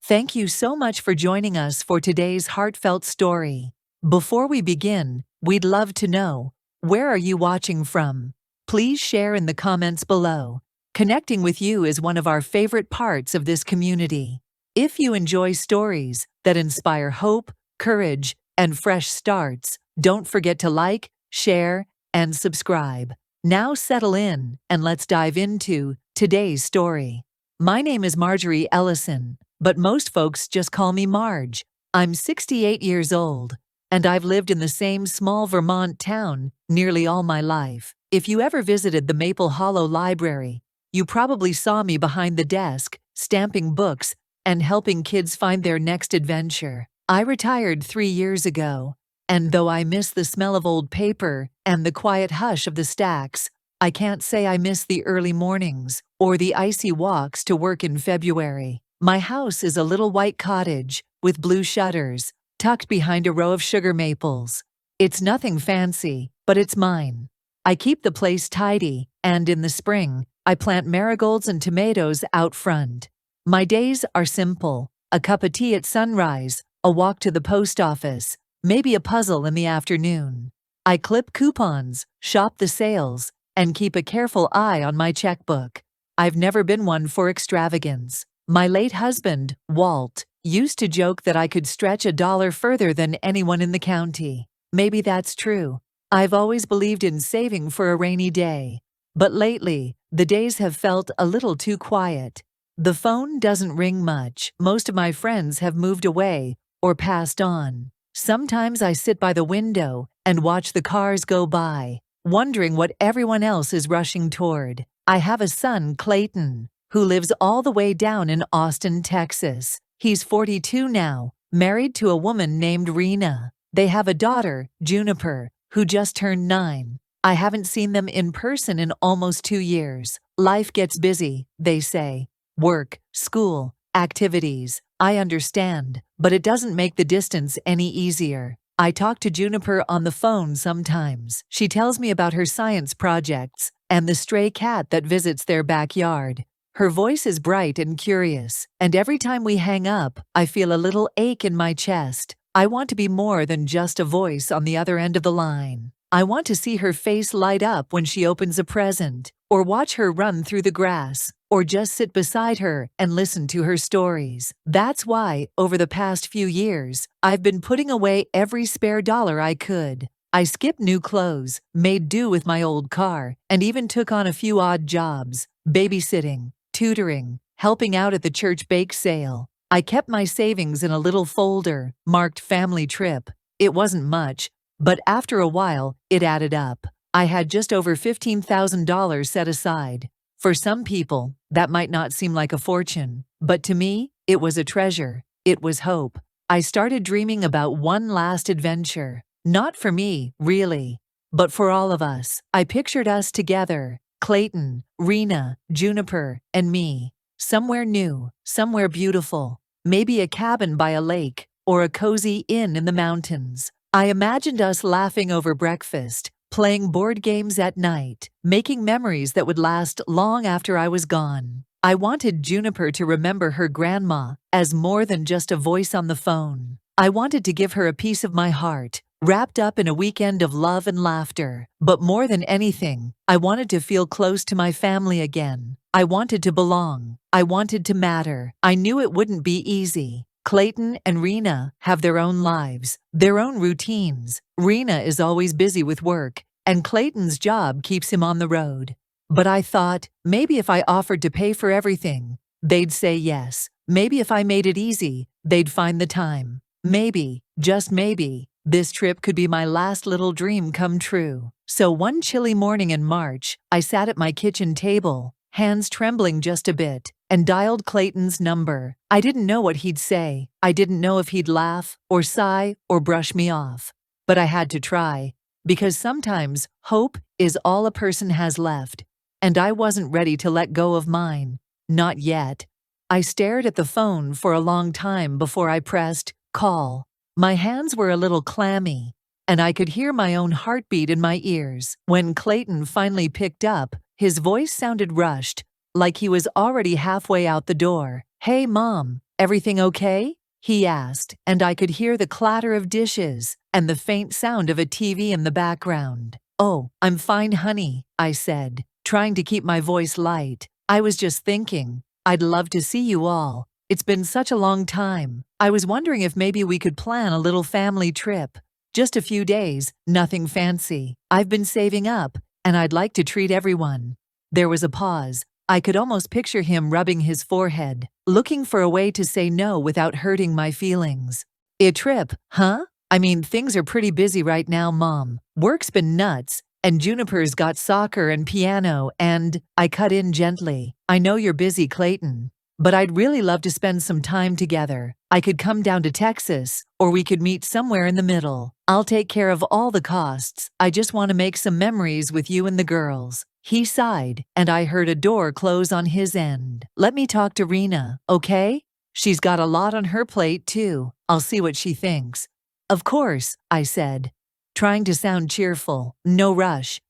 Thank you so much for joining us for today's heartfelt story. Before we begin, we'd love to know, where are you watching from? Please share in the comments below. Connecting with you is one of our favorite parts of this community. If you enjoy stories that inspire hope, courage, and fresh starts, don't forget to like, share, and subscribe. Now settle in and let's dive into today's story. My name is Marjorie Ellison, but most folks just call me Marge. I'm 68 years old, and I've lived in the same small Vermont town nearly all my life. If you ever visited the Maple Hollow Library, you probably saw me behind the desk, stamping books and helping kids find their next adventure. I retired 3 years ago, and though I miss the smell of old paper and the quiet hush of the stacks, I can't say I miss the early mornings or the icy walks to work in February. My house is a little white cottage with blue shutters, tucked behind a row of sugar maples. It's nothing fancy, but it's mine. I keep the place tidy, and in the spring, I plant marigolds and tomatoes out front. My days are simple: a cup of tea at sunrise, a walk to the post office, maybe a puzzle in the afternoon. I clip coupons, shop the sales, and keep a careful eye on my checkbook. I've never been one for extravagance. My late husband, Walt, used to joke that I could stretch a dollar further than anyone in the county. Maybe that's true. I've always believed in saving for a rainy day. But lately, the days have felt a little too quiet. The phone doesn't ring much. Most of my friends have moved away or passed on. Sometimes I sit by the window and watch the cars go by, wondering what everyone else is rushing toward. I have a son, Clayton, who lives all the way down in Austin, Texas. He's 42 now, married to a woman named Rena. They have a daughter, Juniper, who just turned 9. I haven't seen them in person in almost 2 years. Life gets busy, they say. Work, school, activities. I understand, but it doesn't make the distance any easier. I talk to Juniper on the phone sometimes. She tells me about her science projects and the stray cat that visits their backyard. Her voice is bright and curious, and every time we hang up, I feel a little ache in my chest. I want to be more than just a voice on the other end of the line. I want to see her face light up when she opens a present, or watch her run through the grass, or just sit beside her and listen to her stories. That's why, over the past few years, I've been putting away every spare dollar I could. I skipped new clothes, made do with my old car, and even took on a few odd jobs: babysitting, tutoring, helping out at the church bake sale. I kept my savings in a little folder marked family trip. It wasn't much, but after a while, it added up. I had just over $15,000 set aside. For some people, that might not seem like a fortune, but to me, it was a treasure. It was hope. I started dreaming about one last adventure. Not for me, really, but for all of us. I pictured us together: Clayton, Rena, Juniper, and me. Somewhere new, somewhere beautiful. Maybe a cabin by a lake, or a cozy inn in the mountains. I imagined us laughing over breakfast, playing board games at night, making memories that would last long after I was gone. I wanted Juniper to remember her grandma as more than just a voice on the phone. I wanted to give her a piece of my heart, wrapped up in a weekend of love and laughter. But more than anything, I wanted to feel close to my family again. I wanted to belong. I wanted to matter. I knew it wouldn't be easy. Clayton and Rena have their own lives, their own routines. Rena is always busy with work, and Clayton's job keeps him on the road. But I thought, maybe if I offered to pay for everything, they'd say yes. Maybe if I made it easy, they'd find the time. Maybe, just maybe, this trip could be my last little dream come true. So one chilly morning in March, I sat at my kitchen table, hands trembling just a bit, and dialed Clayton's number. I didn't know what he'd say. I didn't know if he'd laugh, or sigh, or brush me off. But I had to try, because sometimes hope is all a person has left, and I wasn't ready to let go of mine. Not yet. I stared at the phone for a long time before I pressed call. My hands were a little clammy, and I could hear my own heartbeat in my ears. When Clayton finally picked up, his voice sounded rushed, like he was already halfway out the door. "Hey, Mom, Everything okay?" he asked, and I could hear the clatter of dishes and the faint sound of a TV in the background. "Oh, I'm fine, honey," I said, trying to keep my voice light. "I was just thinking, I'd love to see you all. It's been such a long time. I was wondering if maybe we could plan a little family trip. Just a few days, nothing fancy. I've been saving up, and I'd like to treat everyone." There was a pause. I could almost picture him rubbing his forehead, looking for a way to say no without hurting my feelings. "A trip, huh? I mean, things are pretty busy right now, Mom. Work's been nuts, and Juniper's got soccer and piano and—" I cut in gently. "I know you're busy, Clayton, but I'd really love to spend some time together. I could come down to Texas, or we could meet somewhere in the middle. I'll take care of all the costs. I just want to make some memories with you and the girls." He sighed, and I heard a door close on his end. "Let me talk to Rena, okay? She's got a lot on her plate, too. I'll see what she thinks." "Of course," I said, trying to sound cheerful. "No rush.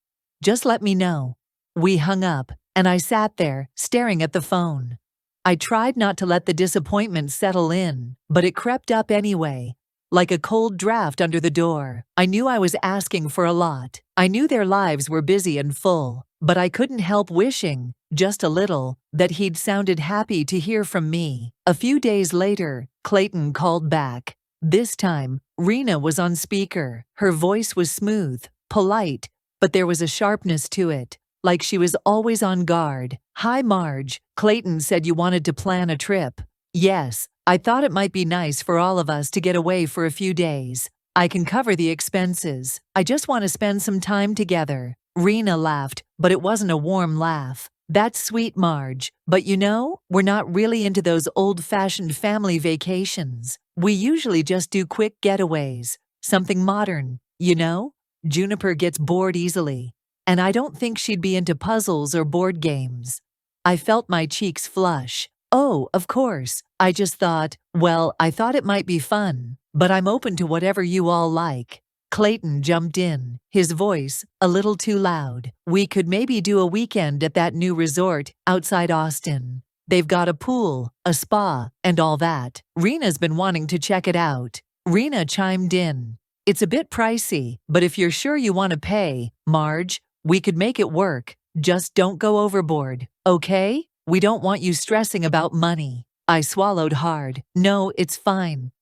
Just let me know." We hung up, and I sat there, staring at the phone. I tried not to let the disappointment settle in, but it crept up anyway, like a cold draft under the door. I knew I was asking for a lot. I knew their lives were busy and full, but I couldn't help wishing, just a little, that he'd sounded happy to hear from me. A few days later, Clayton called back. This time, Rena was on speaker. Her voice was smooth, polite, but there was a sharpness to it, like she was always on guard. "Hi, Marge. Clayton said you wanted to plan a trip." "Yes, I thought it might be nice for all of us to get away for a few days. I can cover the expenses. I just want to spend some time together." Rena laughed, but it wasn't a warm laugh. "That's sweet, Marge, but you know, we're not really into those old-fashioned family vacations. We usually just do quick getaways, something modern, you know? Juniper gets bored easily, and I don't think she'd be into puzzles or board games." I felt my cheeks flush. "Oh, of course. I just thought, well, I thought it might be fun, but I'm open to whatever you all like." Clayton jumped in, his voice a little too loud. "We could maybe do a weekend at that new resort outside Austin. They've got a pool, a spa, and all that. Rena's been wanting to check it out." Rena chimed in. "It's a bit pricey, but if you're sure you want to pay, Marge, we could make it work. Just don't go overboard, okay? We don't want you stressing about money." I swallowed hard. "No, it's fine.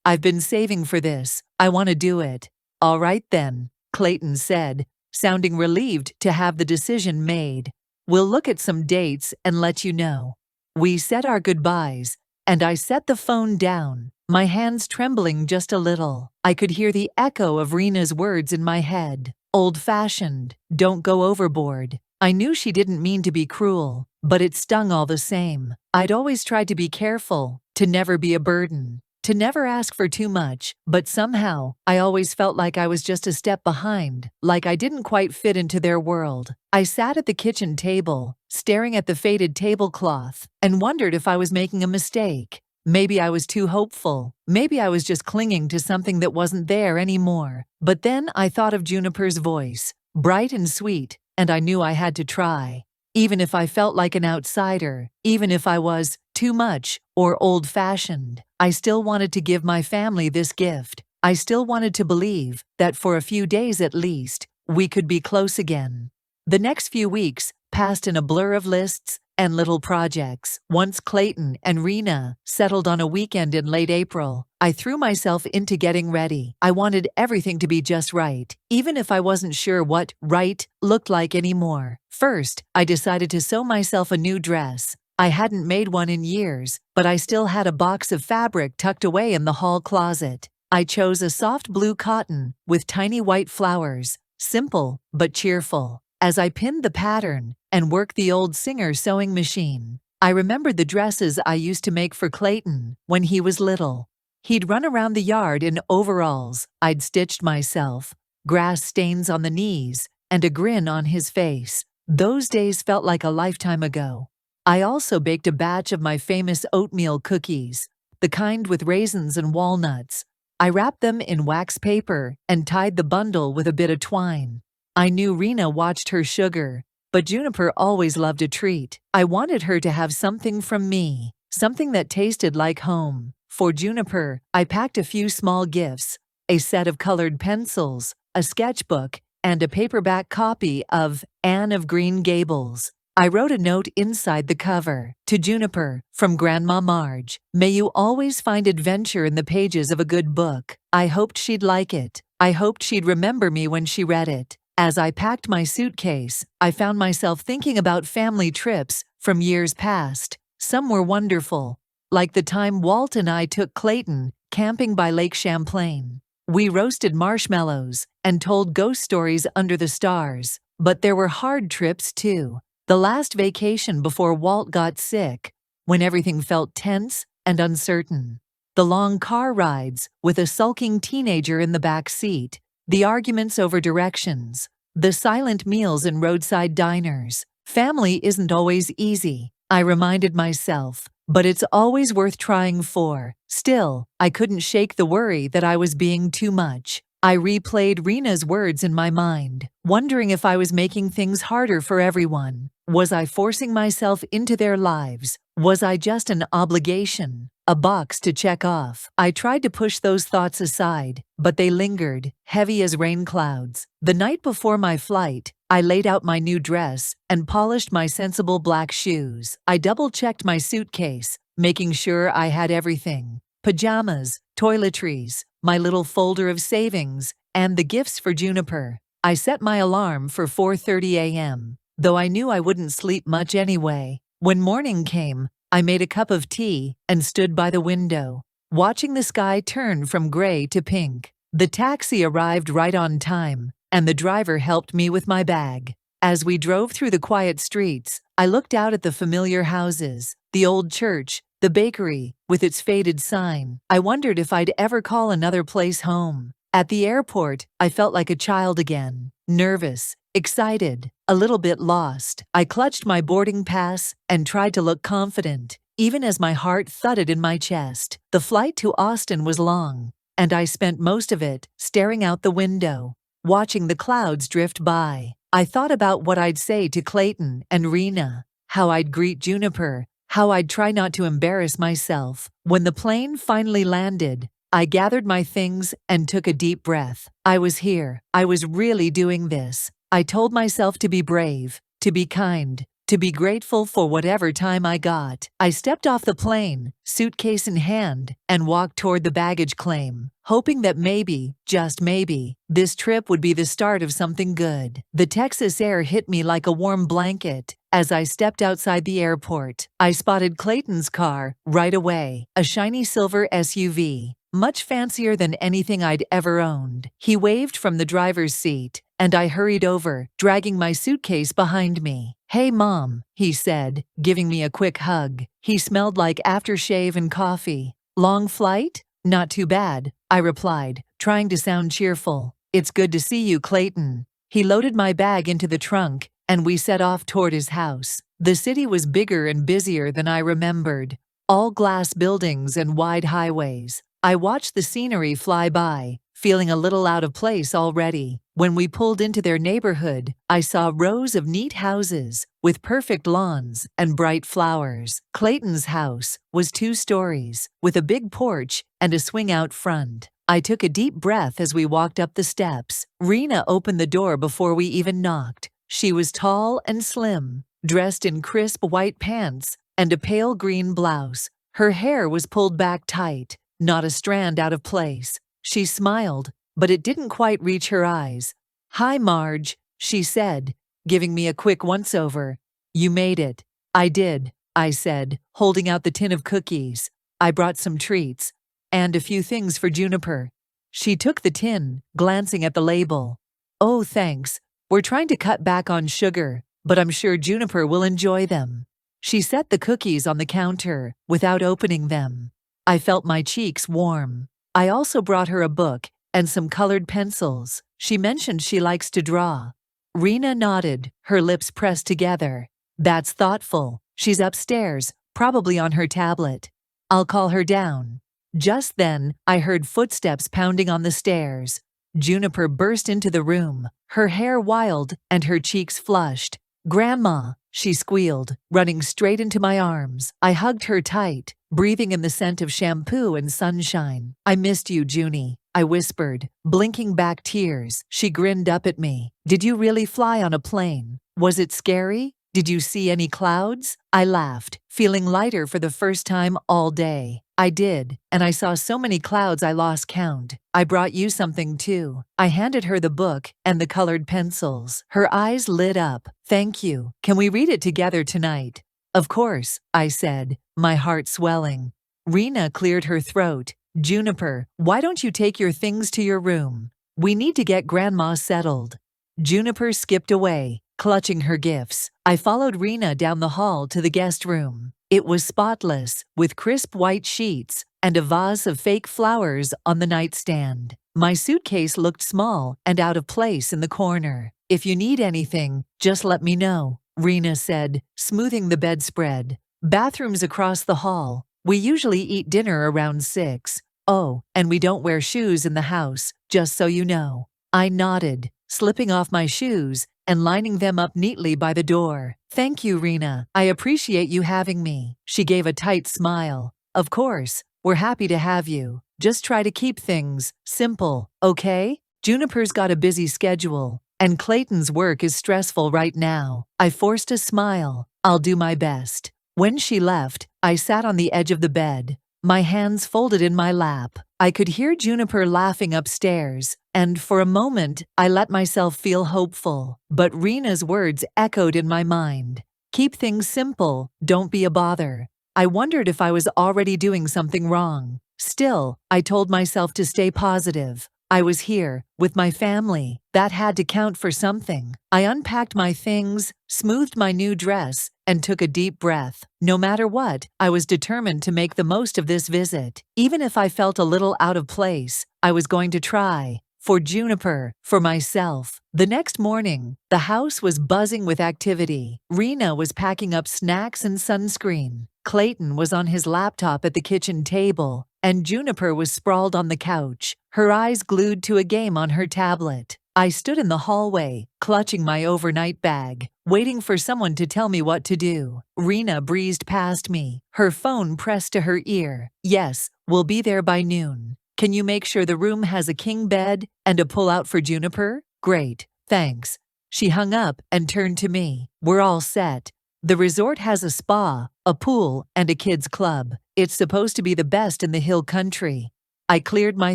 I've been saving for this. I want to do it." "All right then," Clayton said, sounding relieved to have the decision made. "We'll look at some dates and let you know." We said our goodbyes, and I set the phone down, my hands trembling just a little. I could hear the echo of Rena's words in my head. Old-fashioned, don't go overboard. I knew she didn't mean to be cruel, but it stung all the same. I'd always tried to be careful, to never be a burden, to never ask for too much, but somehow, I always felt like I was just a step behind, like I didn't quite fit into their world. I sat at the kitchen table, staring at the faded tablecloth, and wondered if I was making a mistake. Maybe I was too hopeful. Maybe I was just clinging to something that wasn't there anymore. But then I thought of Juniper's voice, bright and sweet, and I knew I had to try. Even if I felt like an outsider, even if I was too much or old-fashioned, I still wanted to give my family this gift. I still wanted to believe that for a few days at least, we could be close again. The next few weeks passed in a blur of lists and little projects. Once Clayton and Rena settled on a weekend in late April, I threw myself into getting ready. I wanted everything to be just right, even if I wasn't sure what right looked like anymore. First, I decided to sew myself a new dress. I hadn't made one in years, but I still had a box of fabric tucked away in the hall closet. I chose a soft blue cotton with tiny white flowers, simple but cheerful. As I pinned the pattern and worked the old Singer sewing machine, I remembered the dresses I used to make for Clayton when he was little. He'd run around the yard in overalls I'd stitched myself, grass stains on the knees, and a grin on his face. Those days felt like a lifetime ago. I also baked a batch of my famous oatmeal cookies, the kind with raisins and walnuts. I wrapped them in wax paper and tied the bundle with a bit of twine. I knew Rena watched her sugar, but Juniper always loved a treat. I wanted her to have something from me. something that tasted like home. For Juniper, I packed a few small gifts, a set of colored pencils, a sketchbook, and a paperback copy of Anne of Green Gables. I wrote a note inside the cover. To Juniper, from Grandma Marge. May you always find adventure in the pages of a good book. I hoped she'd like it. I hoped she'd remember me when she read it. As I packed my suitcase, I found myself thinking about family trips from years past. Some were wonderful, like the time Walt and I took Clayton camping by Lake Champlain. We roasted marshmallows and told ghost stories under the stars. But there were hard trips too. The last vacation before Walt got sick, when everything felt tense and uncertain. The long car rides with a sulking teenager in the back seat. The arguments over directions. The silent meals in roadside diners. Family isn't always easy, I reminded myself, but it's always worth trying for. Still, I couldn't shake the worry that I was being too much. I replayed Rena's words in my mind, wondering if I was making things harder for everyone. Was I forcing myself into their lives? Was I just an obligation, a box to check off? I tried to push those thoughts aside, but they lingered, heavy as rain clouds. The night before my flight, I laid out my new dress and polished my sensible black shoes. I double-checked my suitcase, making sure I had everything. Pajamas, toiletries, my little folder of savings, and the gifts for Juniper. I set my alarm for 4:30 a.m., though I knew I wouldn't sleep much anyway. When morning came, I made a cup of tea and stood by the window, watching the sky turn from gray to pink. The taxi arrived right on time, and the driver helped me with my bag. As we drove through the quiet streets, I looked out at the familiar houses, the old church, the bakery, with its faded sign. I wondered if I'd ever call another place home. At the airport, I felt like a child again, nervous, excited, a little bit lost. I clutched my boarding pass and tried to look confident, even as my heart thudded in my chest. The flight to Austin was long, and I spent most of it staring out the window, watching the clouds drift by. I thought about what I'd say to Clayton and Rena, how I'd greet Juniper, how I'd try not to embarrass myself. When the plane finally landed, I gathered my things and took a deep breath. I was here. I was really doing this. I told myself to be brave, to be kind, to be grateful for whatever time I got. I stepped off the plane, suitcase in hand, and walked toward the baggage claim, hoping that maybe, just maybe, this trip would be the start of something good. The Texas air hit me like a warm blanket. As I stepped outside the airport, I spotted Clayton's car right away, a shiny silver SUV, much fancier than anything I'd ever owned. He waved from the driver's seat, and I hurried over, dragging my suitcase behind me. "Hey, Mom," he said, giving me a quick hug. He smelled like aftershave and coffee. "Long flight?" "Not too bad," I replied, trying to sound cheerful. "It's good to see you, Clayton." He loaded my bag into the trunk, and we set off toward his house. The city was bigger and busier than I remembered, all glass buildings and wide highways. I watched the scenery fly by, feeling a little out of place already. When we pulled into their neighborhood, I saw rows of neat houses with perfect lawns and bright flowers. Clayton's house was 2 stories, with a big porch and a swing out front. I took a deep breath as we walked up the steps. Rena opened the door before we even knocked. She was tall and slim, dressed in crisp white pants and a pale green blouse. Her hair was pulled back tight, not a strand out of place. She smiled, but it didn't quite reach her eyes. "Hi, Marge," she said, giving me a quick once-over. "You made it." "I did," I said, holding out the tin of cookies. "I brought some treats, and a few things for Juniper." She took the tin, glancing at the label. "Oh, thanks. We're trying to cut back on sugar, but I'm sure Juniper will enjoy them." She set the cookies on the counter without opening them. I felt my cheeks warm. I also brought her a book and some colored pencils. She mentioned she likes to draw. Rena nodded, her lips pressed together. "That's thoughtful. She's upstairs, probably on her tablet. I'll call her down." Just then, I heard footsteps pounding on the stairs. Juniper burst into the room, her hair wild and her cheeks flushed. "Grandma," she squealed, running straight into my arms. I hugged her tight, breathing in the scent of shampoo and sunshine. I missed you, Junie, I whispered, blinking back tears. She grinned up at me. Did you really fly on a plane? Was it scary? Did you see any clouds? I laughed, feeling lighter for the first time all day. I did, and I saw so many clouds I lost count. I brought you something too. I handed her the book and the colored pencils. Her eyes lit up. Thank you. Can we read it together tonight? Of course, I said, my heart swelling. Rena cleared her throat. Juniper, why don't you take your things to your room? We need to get Grandma settled. Juniper skipped away, clutching her gifts. I followed Rena down the hall to the guest room. It was spotless, with crisp white sheets and a vase of fake flowers on the nightstand. My suitcase looked small and out of place in the corner. If you need anything, just let me know, Rena said, smoothing the bedspread. Bathrooms across the hall. We usually eat dinner around 6. Oh, and we don't wear shoes in the house, just so you know. I nodded, slipping off my shoes and lining them up neatly by the door. Thank you, Rena. I appreciate you having me. She gave a tight smile. Of course, we're happy to have you. Just try to keep things simple, okay? Juniper's got a busy schedule, and Clayton's work is stressful right now. I forced a smile. I'll do my best. When she left, I sat on the edge of the bed, my hands folded in my lap. I could hear Juniper laughing upstairs, and for a moment, I let myself feel hopeful. But Rena's words echoed in my mind. Keep things simple, don't be a bother. I wondered if I was already doing something wrong. Still, I told myself to stay positive. I was here, with my family. That had to count for something. I unpacked my things, smoothed my new dress, and took a deep breath. No matter what, I was determined to make the most of this visit. Even if I felt a little out of place, I was going to try. For Juniper, for myself. The next morning, the house was buzzing with activity. Rena was packing up snacks and sunscreen. Clayton was on his laptop at the kitchen table, and Juniper was sprawled on the couch, her eyes glued to a game on her tablet. I stood in the hallway, clutching my overnight bag, waiting for someone to tell me what to do. Rena breezed past me, her phone pressed to her ear. Yes, we'll be there by noon. Can you make sure the room has a king bed and a pull-out for Juniper? Great, thanks. She hung up and turned to me. We're all set. The resort has a spa, a pool, and a kids' club. It's supposed to be the best in the hill country. I cleared my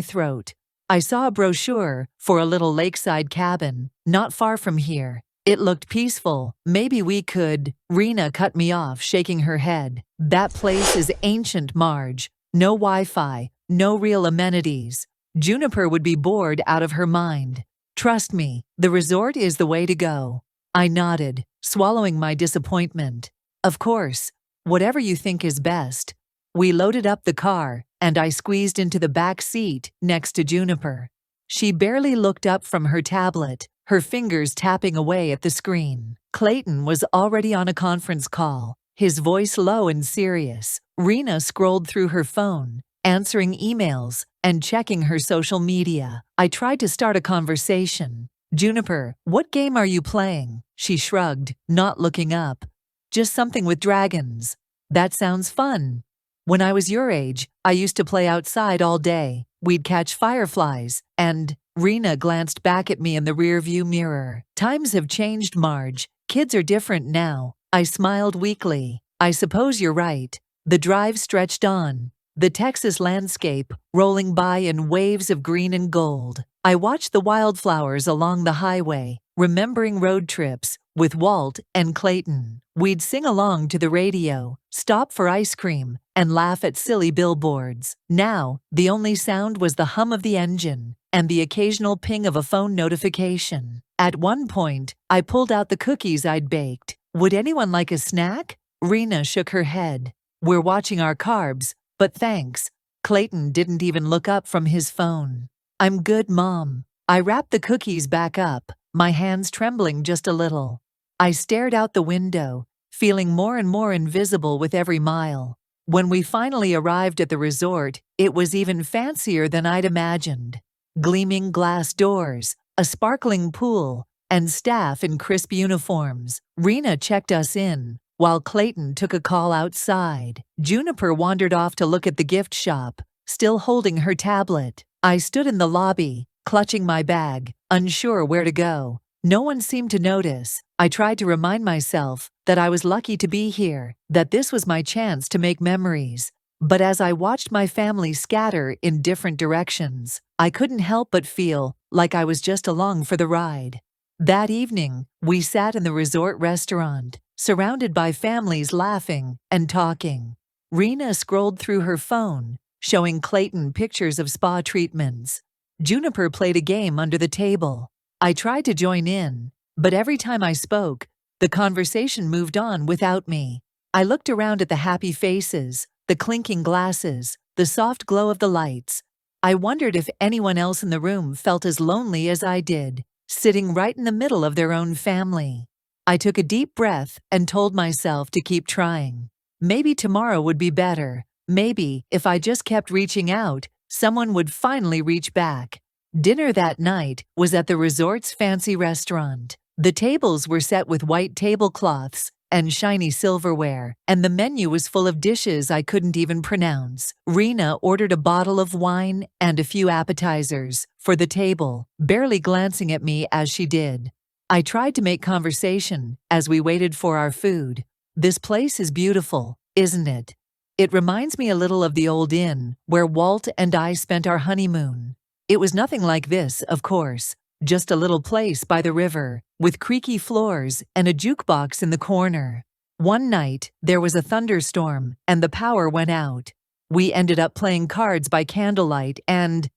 throat. I saw a brochure for a little lakeside cabin, not far from here. It looked peaceful. Maybe we could. Rena cut me off, shaking her head. That place is ancient, Marge. No Wi-Fi, no real amenities. Juniper would be bored out of her mind. Trust me, the resort is the way to go. I nodded, swallowing my disappointment. Of course, whatever you think is best. We loaded up the car, and I squeezed into the back seat next to Juniper. She barely looked up from her tablet, her fingers tapping away at the screen. Clayton was already on a conference call, his voice low and serious. Rena scrolled through her phone, answering emails and checking her social media. I tried to start a conversation. Juniper, what game are you playing? She shrugged, not looking up. Just something with dragons. That sounds fun. When I was your age, I used to play outside all day. We'd catch fireflies, and Rena glanced back at me in the rearview mirror. Times have changed, Marge. Kids are different now. I smiled weakly. I suppose you're right. The drive stretched on, the Texas landscape rolling by in waves of green and gold. I watched the wildflowers along the highway, remembering road trips with Walt and Clayton. We'd sing along to the radio, stop for ice cream, and laugh at silly billboards. Now, the only sound was the hum of the engine and the occasional ping of a phone notification. At one point, I pulled out the cookies I'd baked. Would anyone like a snack? Rena shook her head. We're watching our carbs, but thanks. Clayton didn't even look up from his phone. I'm good, Mom. I wrapped the cookies back up, my hands trembling just a little. I stared out the window, feeling more and more invisible with every mile. When we finally arrived at the resort, it was even fancier than I'd imagined. Gleaming glass doors, a sparkling pool, and staff in crisp uniforms. Rena checked us in, while Clayton took a call outside. Juniper wandered off to look at the gift shop, still holding her tablet. I stood in the lobby, clutching my bag, unsure where to go. No one seemed to notice. I tried to remind myself that I was lucky to be here, that this was my chance to make memories. But as I watched my family scatter in different directions, I couldn't help but feel like I was just along for the ride. That evening, we sat in the resort restaurant, surrounded by families laughing and talking. Rena scrolled through her phone, showing Clayton pictures of spa treatments. Juniper played a game under the table. I tried to join in, but every time I spoke, the conversation moved on without me. I looked around at the happy faces, the clinking glasses, the soft glow of the lights. I wondered if anyone else in the room felt as lonely as I did, sitting right in the middle of their own family. I took a deep breath and told myself to keep trying. Maybe tomorrow would be better. Maybe, if I just kept reaching out, someone would finally reach back. Dinner that night was at the resort's fancy restaurant. The tables were set with white tablecloths and shiny silverware, and the menu was full of dishes I couldn't even pronounce. Rena ordered a bottle of wine and a few appetizers for the table, barely glancing at me as she did. I tried to make conversation as we waited for our food. "This place is beautiful, isn't it? It reminds me a little of the old inn where Walt and I spent our honeymoon." It was nothing like this, of course, just a little place by the river, with creaky floors and a jukebox in the corner. One night, there was a thunderstorm, and the power went out. We ended up playing cards by candlelight and…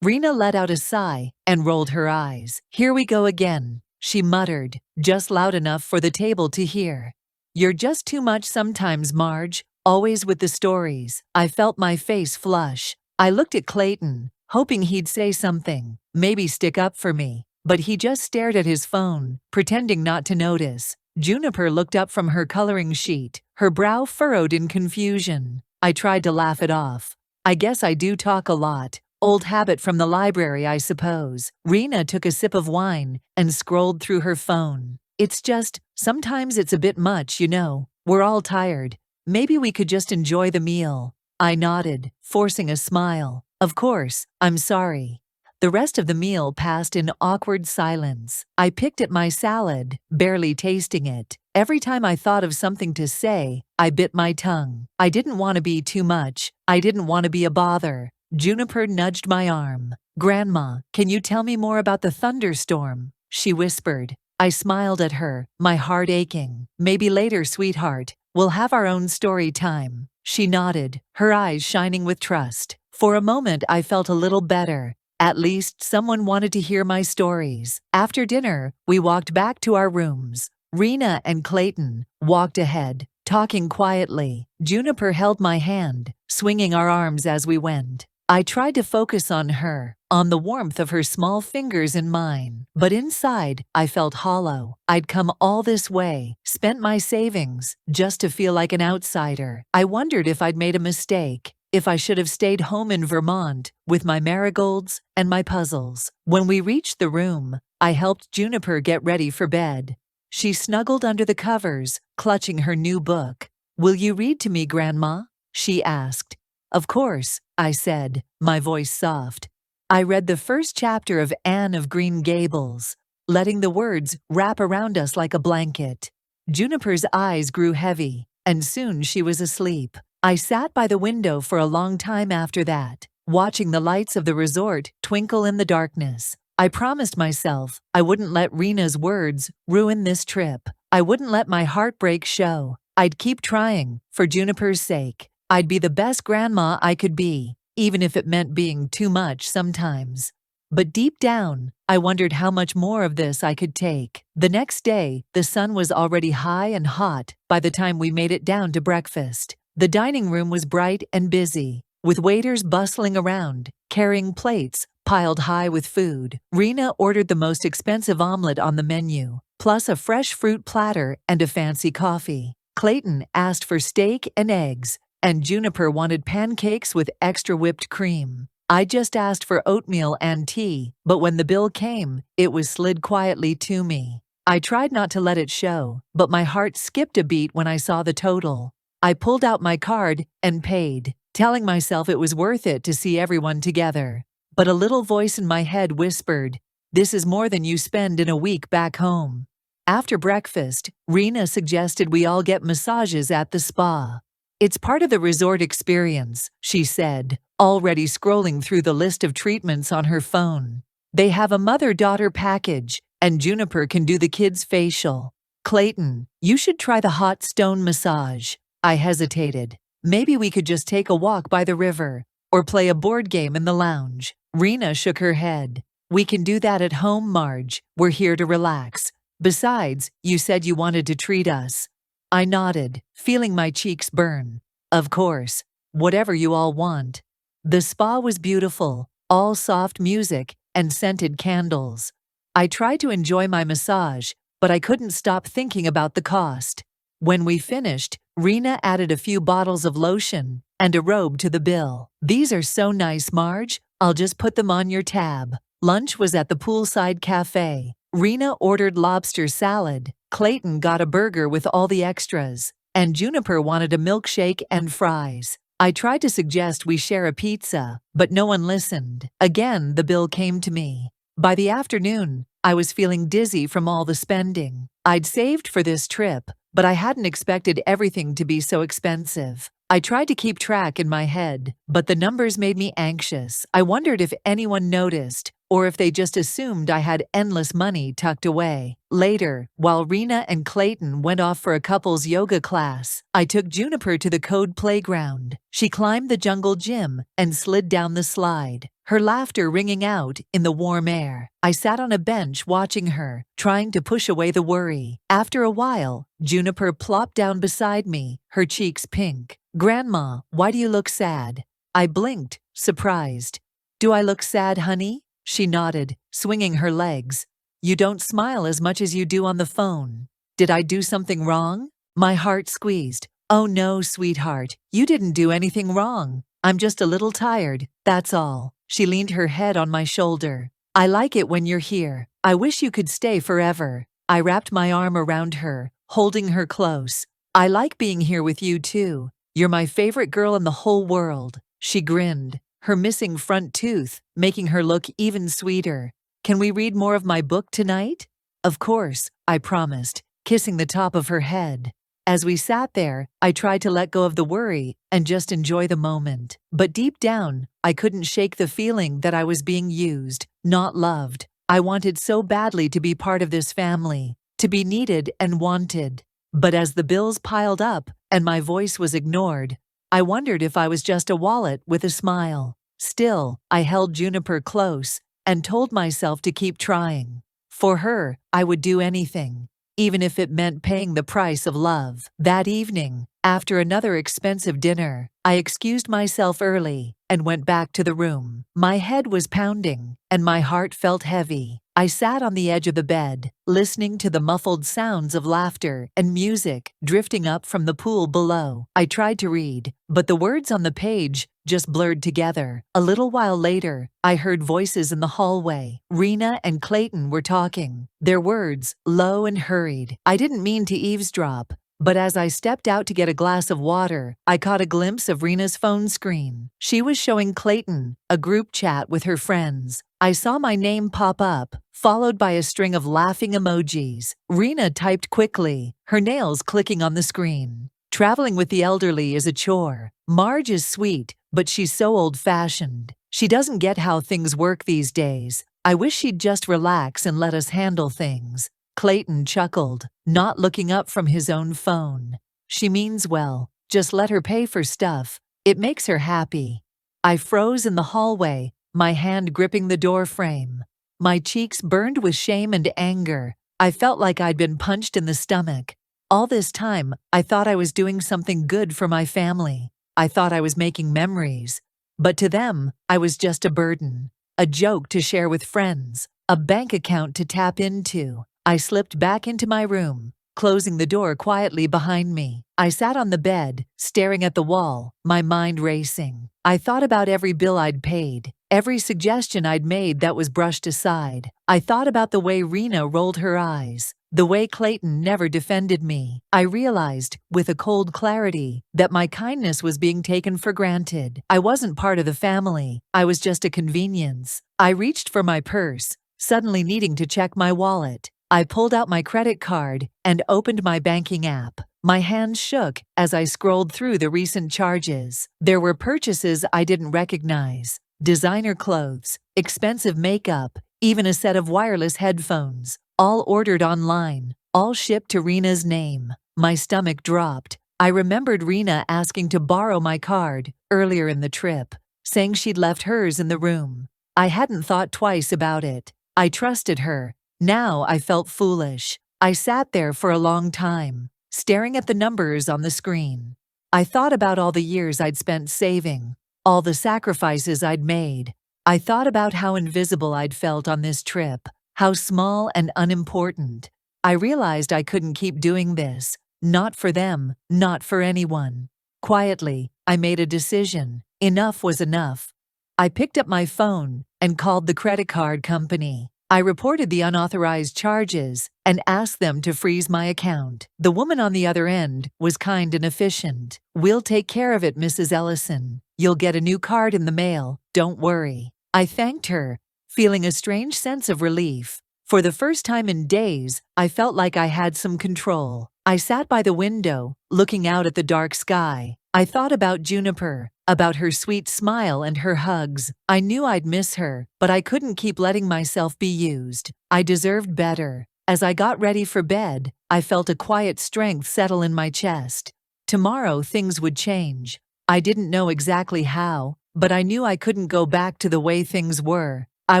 Rena let out a sigh and rolled her eyes. "Here we go again," she muttered, just loud enough for the table to hear. "You're just too much sometimes, Marge, always with the stories." I felt my face flush. I looked at Clayton, hoping he'd say something, maybe stick up for me, but he just stared at his phone, pretending not to notice. Juniper looked up from her coloring sheet, her brow furrowed in confusion. I tried to laugh it off. "I guess I do talk a lot. Old habit from the library, I suppose." Rena took a sip of wine and scrolled through her phone. "It's just, sometimes it's a bit much, you know. We're all tired. Maybe we could just enjoy the meal." I nodded, forcing a smile. "Of course, I'm sorry." The rest of the meal passed in awkward silence. I picked at my salad, barely tasting it. Every time I thought of something to say, I bit my tongue. I didn't want to be too much. I didn't want to be a bother. Juniper nudged my arm. "Grandma, can you tell me more about the thunderstorm?" she whispered. I smiled at her, my heart aching. "Maybe later, sweetheart. We'll have our own story time." She nodded, her eyes shining with trust. For a moment I felt a little better. At least someone wanted to hear my stories. After dinner, we walked back to our rooms. Rena and Clayton walked ahead, talking quietly. Juniper held my hand, swinging our arms as we went. I tried to focus on her, on the warmth of her small fingers in mine. But inside, I felt hollow. I'd come all this way, spent my savings, just to feel like an outsider. I wondered if I'd made a mistake, if I should have stayed home in Vermont with my marigolds and my puzzles. When we reached the room, I helped Juniper get ready for bed. She snuggled under the covers, clutching her new book. "Will you read to me, Grandma?" she asked. "Of course," I said, my voice soft. I read the first chapter of Anne of Green Gables, letting the words wrap around us like a blanket. Juniper's eyes grew heavy, and soon she was asleep. I sat by the window for a long time after that, watching the lights of the resort twinkle in the darkness. I promised myself I wouldn't let Rena's words ruin this trip. I wouldn't let my heartbreak show. I'd keep trying, for Juniper's sake. I'd be the best grandma I could be, even if it meant being too much sometimes. But deep down, I wondered how much more of this I could take. The next day, the sun was already high and hot by the time we made it down to breakfast. The dining room was bright and busy, with waiters bustling around, carrying plates piled high with food. Rena ordered the most expensive omelet on the menu, plus a fresh fruit platter and a fancy coffee. Clayton asked for steak and eggs, and Juniper wanted pancakes with extra whipped cream. I just asked for oatmeal and tea, but when the bill came, it was slid quietly to me. I tried not to let it show, but my heart skipped a beat when I saw the total. I pulled out my card and paid, telling myself it was worth it to see everyone together. But a little voice in my head whispered, "This is more than you spend in a week back home." After breakfast, Rena suggested we all get massages at the spa. "It's part of the resort experience," she said, already scrolling through the list of treatments on her phone. "They have a mother-daughter package, and Juniper can do the kids' facial. Clayton, you should try the hot stone massage." I hesitated. "Maybe we could just take a walk by the river, or play a board game in the lounge." Rena shook her head. "We can do that at home, Marge. We're here to relax. Besides, you said you wanted to treat us." I nodded, feeling my cheeks burn. "Of course. Whatever you all want." The spa was beautiful, all soft music and scented candles. I tried to enjoy my massage, but I couldn't stop thinking about the cost. When we finished, Rena added a few bottles of lotion and a robe to the bill. "These are so nice, Marge. I'll just put them on your tab." Lunch was at the poolside cafe. Rena ordered lobster salad, Clayton got a burger with all the extras, and Juniper wanted a milkshake and fries. I tried to suggest we share a pizza, but no one listened. Again, the bill came to me. By the afternoon, I was feeling dizzy from all the spending. I'd saved for this trip, but I hadn't expected everything to be so expensive. I tried to keep track in my head, but the numbers made me anxious. I wondered if anyone noticed, or if they just assumed I had endless money tucked away. Later, while Rena and Clayton went off for a couple's yoga class, I took Juniper to the Code playground. She climbed the jungle gym and slid down the slide, her laughter ringing out in the warm air. I sat on a bench watching her, trying to push away the worry. After a while, Juniper plopped down beside me, her cheeks pink. "Grandma, why do you look sad?" I blinked, surprised. "Do I look sad, honey?" She nodded, swinging her legs. "You don't smile as much as you do on the phone. Did I do something wrong?" My heart squeezed. "Oh no, sweetheart, you didn't do anything wrong. I'm just a little tired, that's all." She leaned her head on my shoulder. "I like it when you're here. I wish you could stay forever." I wrapped my arm around her, holding her close. "I like being here with you too. You're my favorite girl in the whole world." She grinned, her missing front tooth making her look even sweeter. "Can we read more of my book tonight?" "Of course," I promised, kissing the top of her head. As we sat there, I tried to let go of the worry and just enjoy the moment. But deep down, I couldn't shake the feeling that I was being used, not loved. I wanted so badly to be part of this family, to be needed and wanted. But as the bills piled up and my voice was ignored, I wondered if I was just a wallet with a smile. Still, I held Juniper close and told myself to keep trying. For her, I would do anything, even if it meant paying the price of love. That evening, after another expensive dinner, I excused myself early and went back to the room. My head was pounding, and my heart felt heavy. I sat on the edge of the bed, listening to the muffled sounds of laughter and music drifting up from the pool below. I tried to read, but the words on the page just blurred together. A little while later, I heard voices in the hallway. Rena and Clayton were talking, their words low and hurried. I didn't mean to eavesdrop, but as I stepped out to get a glass of water, I caught a glimpse of Rena's phone screen. She was showing Clayton a group chat with her friends. I saw my name pop up, followed by a string of laughing emojis. Rena typed quickly, her nails clicking on the screen. "Traveling with the elderly is a chore. Marge is sweet, but she's so old-fashioned. She doesn't get how things work these days. I wish she'd just relax and let us handle things." Clayton chuckled, not looking up from his own phone. "She means well. Just let her pay for stuff. It makes her happy." I froze in the hallway, my hand gripping the door frame. My cheeks burned with shame and anger. I felt like I'd been punched in the stomach. All this time, I thought I was doing something good for my family. I thought I was making memories. But to them, I was just a burden, a joke to share with friends, a bank account to tap into. I slipped back into my room, closing the door quietly behind me. I sat on the bed, staring at the wall, my mind racing. I thought about every bill I'd paid, Every suggestion I'd made that was brushed aside. I thought about the way Rena rolled her eyes, the way Clayton never defended me. I realized, with a cold clarity, that my kindness was being taken for granted. I wasn't part of the family. I was just a convenience. I reached for my purse, suddenly needing to check my wallet. I pulled out my credit card and opened my banking app. My hands shook as I scrolled through the recent charges. There were purchases I didn't recognize. Designer clothes, expensive makeup, even a set of wireless headphones, all ordered online, all shipped to Rena's name. My stomach dropped. I remembered Rena asking to borrow my card earlier in the trip, saying she'd left hers in the room. I hadn't thought twice about it. I trusted her. Now I felt foolish. I sat there for a long time, staring at the numbers on the screen. I thought about all the years I'd spent saving, all the sacrifices I'd made. I thought about how invisible I'd felt on this trip, how small and unimportant. I realized I couldn't keep doing this. Not for them, not for anyone. Quietly, I made a decision. Enough was enough. I picked up my phone and called the credit card company. I reported the unauthorized charges and asked them to freeze my account. The woman on the other end was kind and efficient. "We'll take care of it, Mrs. Ellison. You'll get a new card in the mail, don't worry." I thanked her, feeling a strange sense of relief. For the first time in days, I felt like I had some control. I sat by the window, looking out at the dark sky. I thought about Juniper, about her sweet smile and her hugs. I knew I'd miss her, but I couldn't keep letting myself be used. I deserved better. As I got ready for bed, I felt a quiet strength settle in my chest. Tomorrow things would change. I didn't know exactly how, but I knew I couldn't go back to the way things were. I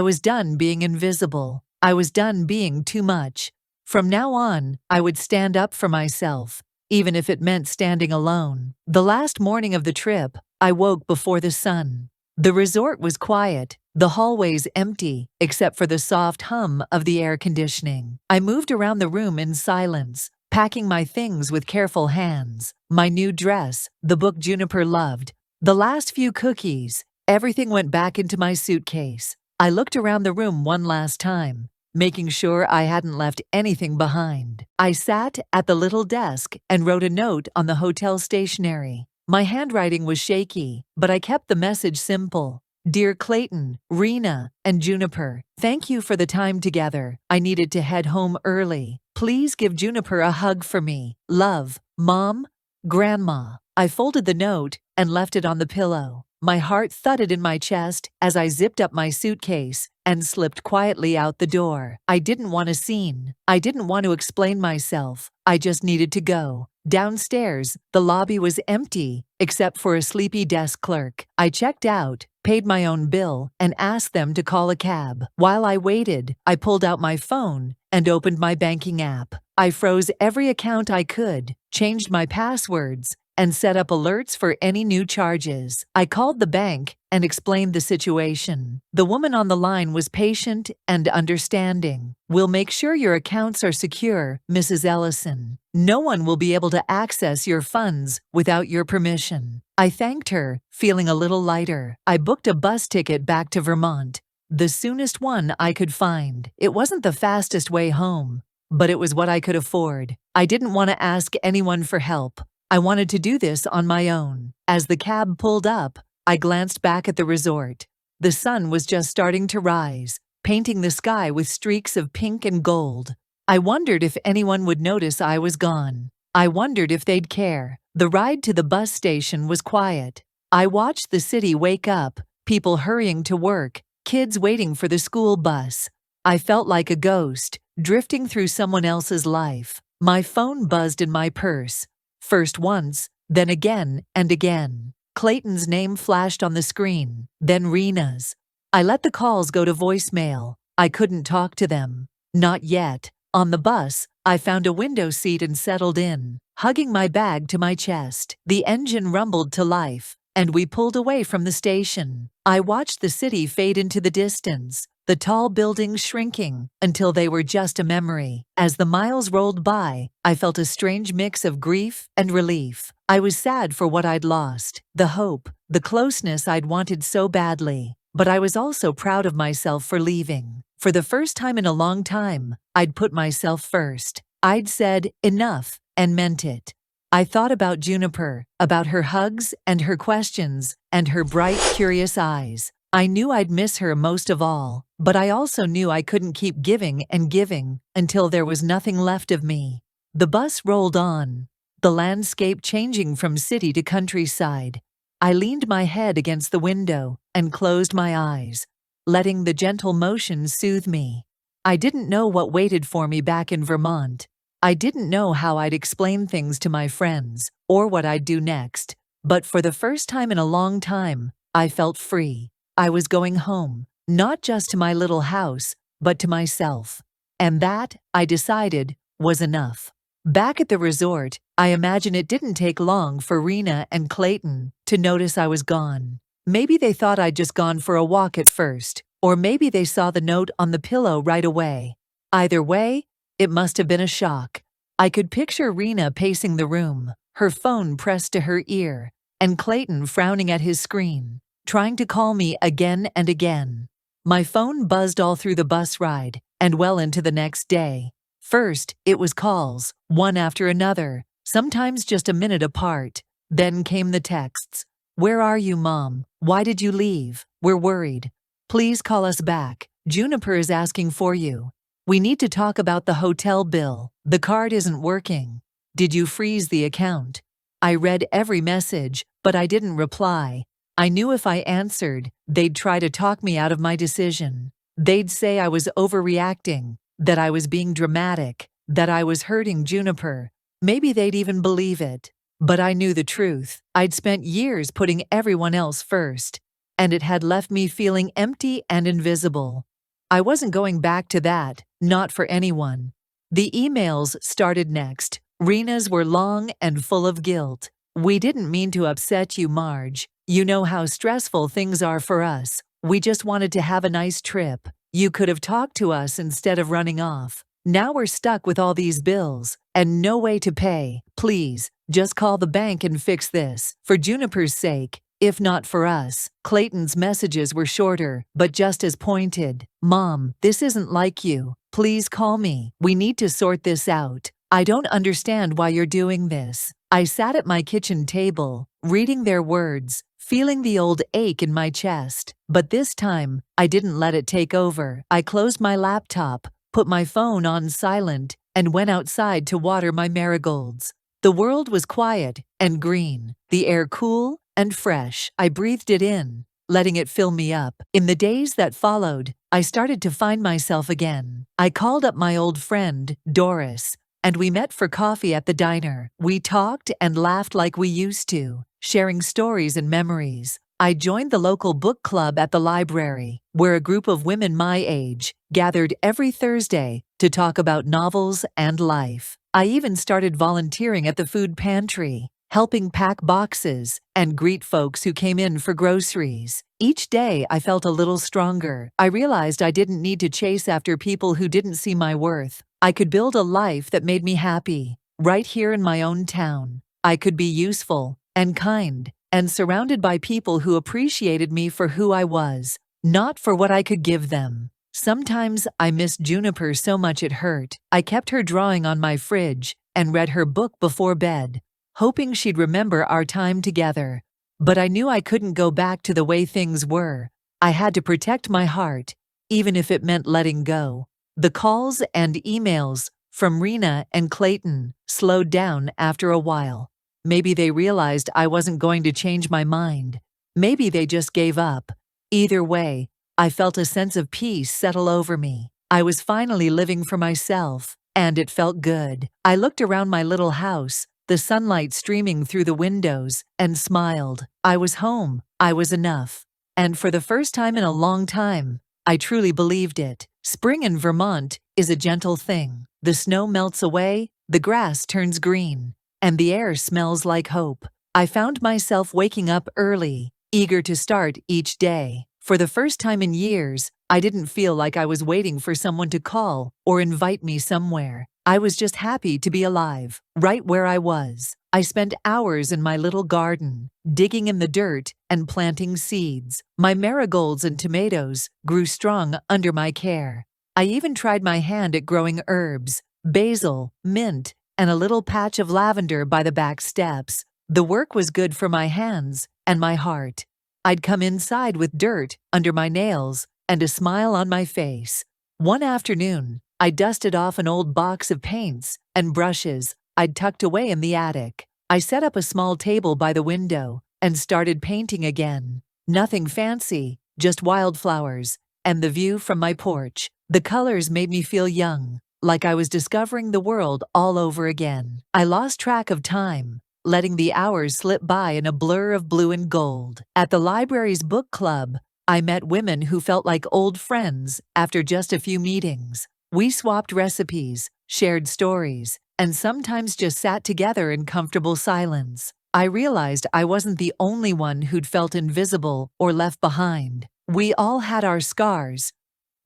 was done being invisible. I was done being too much. From now on, I would stand up for myself, even if it meant standing alone. The last morning of the trip, I woke before the sun. The resort was quiet, the hallways empty, except for the soft hum of the air conditioning. I moved around the room in silence, packing my things with careful hands. My new dress, the book Juniper loved, the last few cookies, everything went back into my suitcase. I looked around the room one last time, making sure I hadn't left anything behind. I sat at the little desk and wrote a note on the hotel stationery. My handwriting was shaky, but I kept the message simple. "Dear Clayton, Rena, and Juniper, thank you for the time together. I needed to head home early. Please give Juniper a hug for me. Love, Mom, Grandma." I folded the note and left it on the pillow. My heart thudded in my chest as I zipped up my suitcase and slipped quietly out the door. I didn't want a scene. I didn't want to explain myself. I just needed to go. Downstairs, the lobby was empty, except for a sleepy desk clerk. I checked out, paid my own bill, and asked them to call a cab. While I waited, I pulled out my phone and opened my banking app. I froze every account I could, changed my passwords, and set up alerts for any new charges. I called the bank and explained the situation. The woman on the line was patient and understanding. "We'll make sure your accounts are secure, Mrs. Ellison. No one will be able to access your funds without your permission." I thanked her, feeling a little lighter. I booked a bus ticket back to Vermont, the soonest one I could find. It wasn't the fastest way home, but it was what I could afford. I didn't want to ask anyone for help. I wanted to do this on my own. As the cab pulled up, I glanced back at the resort. The sun was just starting to rise, painting the sky with streaks of pink and gold. I wondered if anyone would notice I was gone. I wondered if they'd care. The ride to the bus station was quiet. I watched the city wake up, people hurrying to work, kids waiting for the school bus. I felt like a ghost, drifting through someone else's life. My phone buzzed in my purse. First once, then again and again. Clayton's name flashed on the screen, then Rena's. I let the calls go to voicemail. I couldn't talk to them. Not yet. On the bus, I found a window seat and settled in, hugging my bag to my chest. The engine rumbled to life, and we pulled away from the station. I watched the city fade into the distance, the tall buildings shrinking until they were just a memory. As the miles rolled by, I felt a strange mix of grief and relief. I was sad for what I'd lost, the hope, the closeness I'd wanted so badly. But I was also proud of myself for leaving. For the first time in a long time, I'd put myself first. I'd said, enough, and meant it. I thought about Juniper, about her hugs and her questions, and her bright, curious eyes. I knew I'd miss her most of all, but I also knew I couldn't keep giving and giving until there was nothing left of me. The bus rolled on, the landscape changing from city to countryside. I leaned my head against the window and closed my eyes, letting the gentle motion soothe me. I didn't know what waited for me back in Vermont. I didn't know how I'd explain things to my friends or what I'd do next, but for the first time in a long time, I felt free. I was going home, not just to my little house, but to myself. And that, I decided, was enough. Back at the resort, I imagine it didn't take long for Rena and Clayton to notice I was gone. Maybe they thought I'd just gone for a walk at first, or maybe they saw the note on the pillow right away. Either way, it must have been a shock. I could picture Rena pacing the room, her phone pressed to her ear, and Clayton frowning at his screen, trying to call me again and again. My phone buzzed all through the bus ride, and well into the next day. First, it was calls, one after another, sometimes just a minute apart. Then came the texts. Where are you, Mom? Why did you leave? We're worried. Please call us back. Juniper is asking for you. We need to talk about the hotel bill. The card isn't working. Did you freeze the account? I read every message, but I didn't reply. I knew if I answered, they'd try to talk me out of my decision. They'd say I was overreacting, that I was being dramatic, that I was hurting Juniper. Maybe they'd even believe it. But I knew the truth. I'd spent years putting everyone else first, and it had left me feeling empty and invisible. I wasn't going back to that, not for anyone. The emails started next. Rena's were long and full of guilt. We didn't mean to upset you, Marge. You know how stressful things are for us. We just wanted to have a nice trip. You could have talked to us instead of running off. Now we're stuck with all these bills and no way to pay. Please, just call the bank and fix this. For Juniper's sake, if not for us. Clayton's messages were shorter, but just as pointed. Mom, this isn't like you. Please call me. We need to sort this out. I don't understand why you're doing this. I sat at my kitchen table, reading their words, feeling the old ache in my chest. But this time, I didn't let it take over. I closed my laptop, put my phone on silent, and went outside to water my marigolds. The world was quiet and green, the air cool and fresh. I breathed it in, letting it fill me up. In the days that followed, I started to find myself again. I called up my old friend, Doris, and we met for coffee at the diner. We talked and laughed like we used to, sharing stories and memories. I joined the local book club at the library, where a group of women my age gathered every Thursday to talk about novels and life. I even started volunteering at the food pantry, helping pack boxes and greet folks who came in for groceries. Each day I felt a little stronger. I realized I didn't need to chase after people who didn't see my worth. I could build a life that made me happy, right here in my own town. I could be useful and kind and surrounded by people who appreciated me for who I was, not for what I could give them. Sometimes I missed Juniper so much it hurt. I kept her drawing on my fridge and read her book before bed, hoping she'd remember our time together. But I knew I couldn't go back to the way things were. I had to protect my heart, even if it meant letting go. The calls and emails from Rena and Clayton slowed down after a while. Maybe they realized I wasn't going to change my mind. Maybe they just gave up. Either way, I felt a sense of peace settle over me. I was finally living for myself, and it felt good. I looked around my little house, the sunlight streaming through the windows, and smiled. I was home. I was enough. And for the first time in a long time, I truly believed it. Spring in Vermont is a gentle thing. The snow melts away, the grass turns green, and the air smells like hope. I found myself waking up early, eager to start each day. For the first time in years, I didn't feel like I was waiting for someone to call or invite me somewhere. I was just happy to be alive, right where I was. I spent hours in my little garden, digging in the dirt and planting seeds. My marigolds and tomatoes grew strong under my care. I even tried my hand at growing herbs, basil, mint, and a little patch of lavender by the back steps. The work was good for my hands and my heart. I'd come inside with dirt under my nails and a smile on my face. One afternoon, I dusted off an old box of paints and brushes I'd tucked away in the attic. I set up a small table by the window and started painting again. Nothing fancy, just wildflowers and the view from my porch. The colors made me feel young, like I was discovering the world all over again. I lost track of time, letting the hours slip by in a blur of blue and gold. At the library's book club, I met women who felt like old friends after just a few meetings. We swapped recipes, shared stories, and sometimes just sat together in comfortable silence. I realized I wasn't the only one who'd felt invisible or left behind. We all had our scars,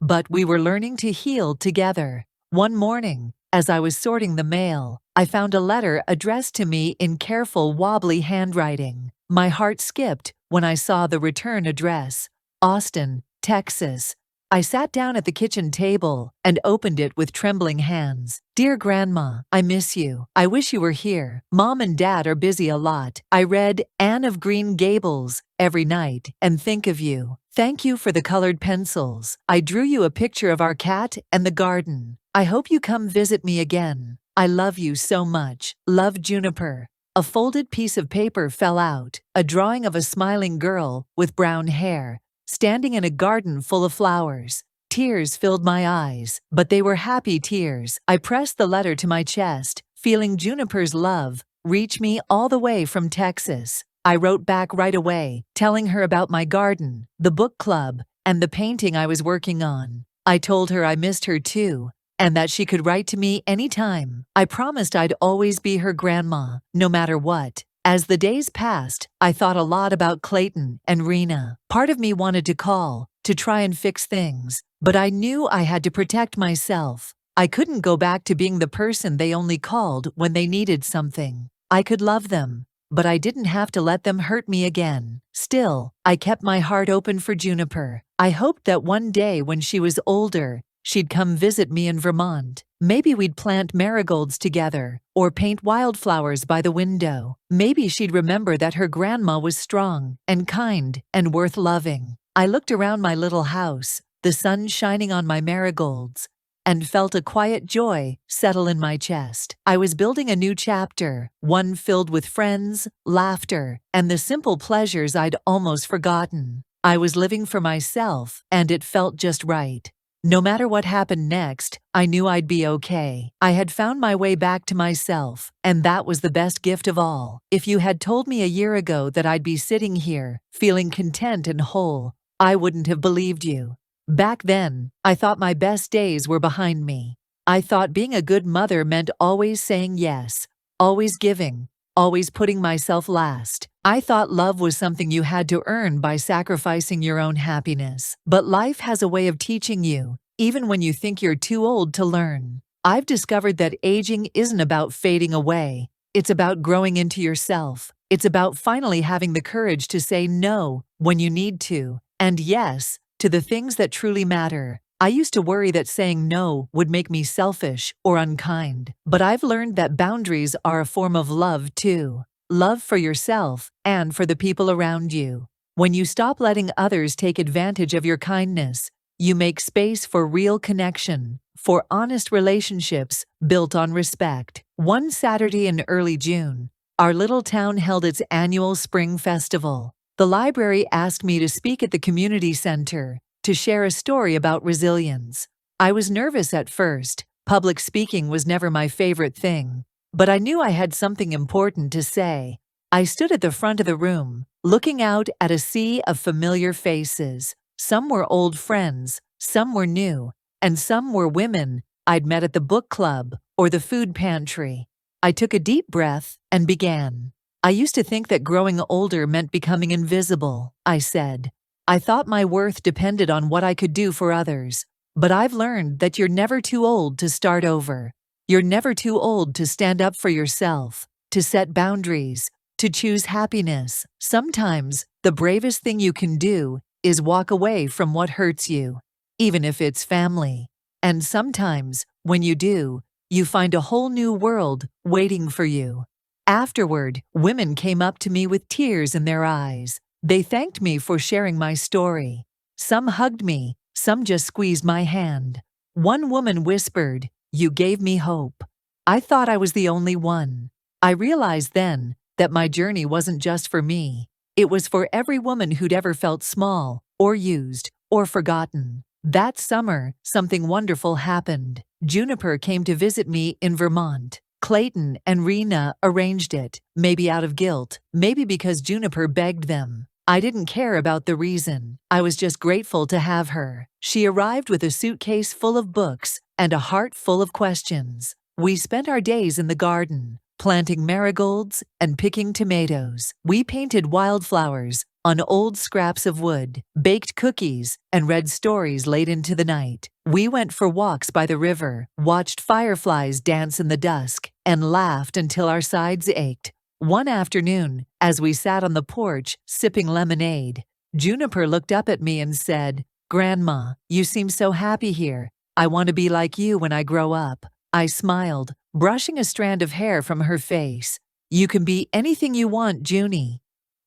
but we were learning to heal together. One morning, as I was sorting the mail, I found a letter addressed to me in careful, wobbly handwriting. My heart skipped when I saw the return address, Austin, Texas. I sat down at the kitchen table and opened it with trembling hands. Dear Grandma, I miss you. I wish you were here. Mom and Dad are busy a lot. I read Anne of Green Gables every night and think of you. Thank you for the colored pencils. I drew you a picture of our cat and the garden. I hope you come visit me again. I love you so much. Love, Juniper. A folded piece of paper fell out, a drawing of a smiling girl with brown hair, standing in a garden full of flowers. Tears filled my eyes, but they were happy tears. I pressed the letter to my chest, feeling Juniper's love reach me all the way from Texas. I wrote back right away, telling her about my garden, the book club, and the painting I was working on. I told her I missed her too, and that she could write to me anytime. I promised I'd always be her grandma, no matter what. As the days passed, I thought a lot about Clayton and Rena. Part of me wanted to call, to try and fix things, but I knew I had to protect myself. I couldn't go back to being the person they only called when they needed something. I could love them, but I didn't have to let them hurt me again. Still, I kept my heart open for Juniper. I hoped that one day when she was older, she'd come visit me in Vermont. Maybe we'd plant marigolds together, or paint wildflowers by the window. Maybe she'd remember that her grandma was strong and kind and worth loving. I looked around my little house, the sun shining on my marigolds, and felt a quiet joy settle in my chest. I was building a new chapter, one filled with friends, laughter, and the simple pleasures I'd almost forgotten. I was living for myself, and it felt just right. No matter what happened next, I knew I'd be okay. I had found my way back to myself, and that was the best gift of all. If you had told me a year ago that I'd be sitting here, feeling content and whole, I wouldn't have believed you. Back then, I thought my best days were behind me. I thought being a good mother meant always saying yes, always giving, always putting myself last. I thought love was something you had to earn by sacrificing your own happiness. But life has a way of teaching you, even when you think you're too old to learn. I've discovered that aging isn't about fading away. It's about growing into yourself. It's about finally having the courage to say no when you need to, and yes to the things that truly matter. I used to worry that saying no would make me selfish or unkind, but I've learned that boundaries are a form of love too. Love for yourself and for the people around you. When you stop letting others take advantage of your kindness, you make space for real connection, for honest relationships built on respect. One Saturday in early June, our little town held its annual spring festival. The library asked me to speak at the community center, to share a story about resilience. I was nervous at first. Public speaking was never my favorite thing, but I knew I had something important to say. I stood at the front of the room, looking out at a sea of familiar faces. Some were old friends, some were new, and some were women I'd met at the book club or the food pantry. I took a deep breath and began. I used to think that growing older meant becoming invisible, I said. I thought my worth depended on what I could do for others, but I've learned that you're never too old to start over. You're never too old to stand up for yourself. to set boundaries, to choose happiness. Sometimes, the bravest thing you can do is walk away from what hurts you, even if it's family. And sometimes, when you do, you find a whole new world waiting for you. Afterward, women came up to me with tears in their eyes. They thanked me for sharing my story. Some hugged me, some just squeezed my hand. One woman whispered, "You gave me hope." I thought I was the only one. I realized then that my journey wasn't just for me. It was for every woman who'd ever felt small, or used, or forgotten. That summer, something wonderful happened. Juniper came to visit me in Vermont. Clayton and Rena arranged it, maybe out of guilt, maybe because Juniper begged them. I didn't care about the reason. I was just grateful to have her. She arrived with a suitcase full of books and a heart full of questions. We spent our days in the garden, planting marigolds and picking tomatoes. We painted wildflowers on old scraps of wood, baked cookies, and read stories late into the night. We went for walks by the river, watched fireflies dance in the dusk, and laughed until our sides ached. One afternoon, as we sat on the porch sipping lemonade, Juniper looked up at me and said, "Grandma, you seem so happy here. I want to be like you when I grow up." I smiled, brushing a strand of hair from her face. "You can be anything you want, Junie.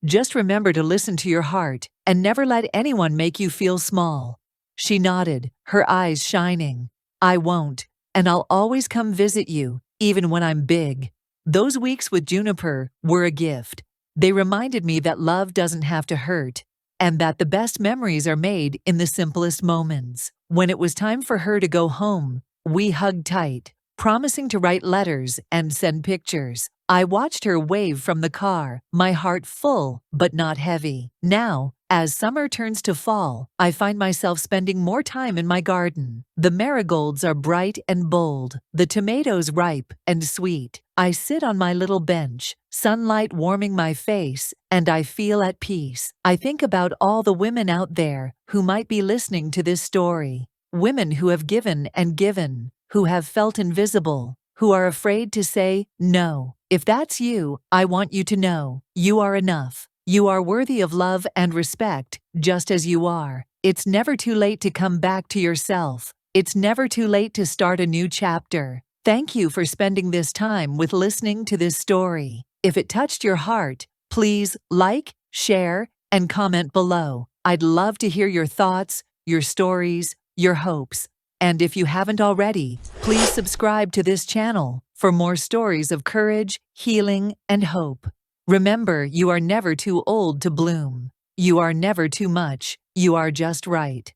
Just remember to listen to your heart and never let anyone make you feel small." She nodded, her eyes shining. "I won't, and I'll always come visit you, even when I'm big." Those weeks with Juniper were a gift. They reminded me that love doesn't have to hurt, and that the best memories are made in the simplest moments. When it was time for her to go home, we hugged tight, promising to write letters and send pictures. I watched her wave from the car, my heart full but not heavy. Now, as summer turns to fall, I find myself spending more time in my garden. The marigolds are bright and bold, the tomatoes ripe and sweet. I sit on my little bench, sunlight warming my face, and I feel at peace. I think about all the women out there who might be listening to this story. Women who have given and given, who have felt invisible, who are afraid to say no. If that's you, I want you to know you are enough. You are worthy of love and respect, just as you are. It's never too late to come back to yourself. It's never too late to start a new chapter. Thank you for spending this time with listening to this story. If it touched your heart, please like, share, and comment below. I'd love to hear your thoughts, your stories, your hopes. And if you haven't already, please subscribe to this channel for more stories of courage, healing, and hope. Remember, you are never too old to bloom. You are never too much. You are just right.